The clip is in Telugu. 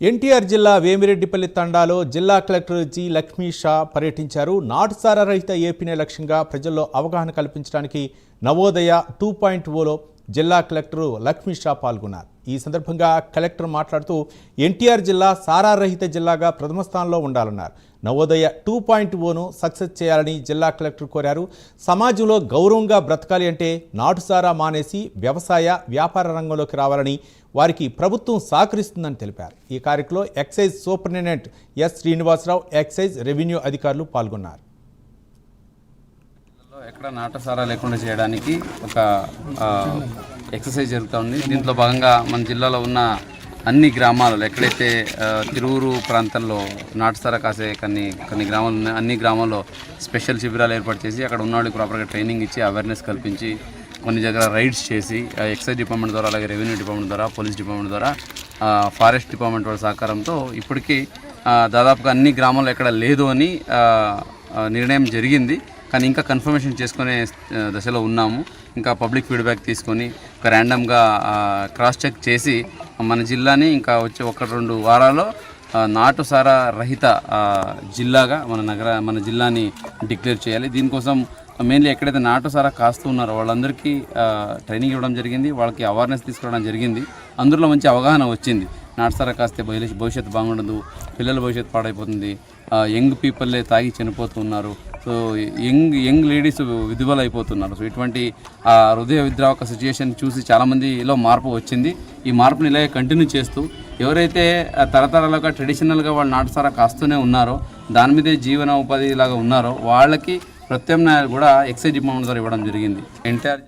ఎన్టీఆర్ జిల్లా వేమిరెడ్డిపల్లి తండాలో జిల్లా కలెక్టర్ జి లక్ష్మీ షా పర్యటించారు. నాటుసారా రహిత ఏపీనే లక్ష్యంగా ప్రజల్లో అవగాహన కల్పించడానికి నవోదయ 2.0లో జిల్లా కలెక్టర్ లక్ష్మీ షా పాల్గొన్నారు. ఈ సందర్భంగా కలెక్టర్ మాట్లాడుతూ ఎన్టీఆర్ జిల్లా సారా రహిత జిల్లాగా ప్రథమ స్థానంలో ఉండాలన్నారు. నవోదయ 2.0ను సక్సెస్ చేయాలని జిల్లా కలెక్టర్ కోరారు. సమాజంలో గౌరవంగా బ్రతకాలి అంటే నాటుసారా మానేసి వ్యవసాయ వ్యాపార రంగంలోకి రావాలని వారికి ప్రభుత్వం సహకరిస్తుందని తెలిపారు. ఈ కార్యక్రమంలో excise superintendent S Srinivasarao, excise revenue అధికారులు పాల్గొన్నారు. ఎక్కడ నాటుసారా లేకుండా చేయడానికి ఒక ఎక్సర్సైజ్ జరుగుతుంది. దీంట్లో భాగంగా మన జిల్లాలో ఉన్న అన్ని గ్రామాలలో ఎక్కడైతే తిరువురు ప్రాంతంలో నాటుసారా కాసే కొన్ని గ్రామాలు ఉన్నాయి, అన్ని గ్రామాల్లో స్పెషల్ శిబిరాలు ఏర్పాటు చేసి అక్కడ ఉన్న వాళ్ళకి ప్రాపర్గా ట్రైనింగ్ ఇచ్చి అవేర్నెస్ కల్పించి కొన్ని దగ్గర రైడ్స్ చేసి ఎక్సైజ్ డిపార్ట్మెంట్ ద్వారా, అలాగే రెవెన్యూ డిపార్ట్మెంట్ ద్వారా, పోలీస్ డిపార్ట్మెంట్ ద్వారా, ఫారెస్ట్ డిపార్ట్మెంట్ వాళ్ళ సహకారంతో ఇప్పటికీ దాదాపుగా అన్ని గ్రామాల్లో ఎక్కడ లేదు అని నిర్ణయం జరిగింది. కానీ ఇంకా కన్ఫర్మేషన్ చేసుకునే దశలో ఉన్నాము. ఇంకా పబ్లిక్ ఫీడ్బ్యాక్ తీసుకొని ఒక ర్యాండమ్గా క్రాస్ చెక్ చేసి మన జిల్లాని ఇంకా వచ్చే 1-2 వారాల్లో నాటుసారా రహిత జిల్లాగా మన జిల్లాని డిక్లేర్ చేయాలి. దీనికోసం మెయిన్లీ ఎక్కడైతే నాటుసారా కాస్తూ ఉన్నారో వాళ్ళందరికీ ట్రైనింగ్ ఇవ్వడం జరిగింది, వాళ్ళకి అవేర్నెస్ తీసుకురావడం జరిగింది. అందులో మంచి అవగాహన వచ్చింది. నాటుసారా కాస్తే భవిష్యత్తు బాగుండదు, పిల్లల భవిష్యత్తు పాడైపోతుంది, యంగ్ పీపుల్లే తాగి చనిపోతున్నారు, సో యంగ్ లేడీస్ విధువలు అయిపోతున్నారు. సో ఇటువంటి హృదయ విద్రావక సిచ్యుయేషన్ చూసి చాలామందిలో మార్పు వచ్చింది. ఈ మార్పుని ఇలాగే కంటిన్యూ చేస్తూ ఎవరైతే తరతరాలుగా ట్రెడిషనల్గా వాళ్ళు నాటుసారా కాస్తూనే ఉన్నారో, దాని మీదే జీవన ఉపాధి లాగా ఉన్నారో వాళ్ళకి ప్రత్యామ్నాయాలు కూడా ఎక్సైజ్ డిపార్ట్మెంట్ ద్వారా ఇవ్వడం జరిగింది. ఎన్టీఆర్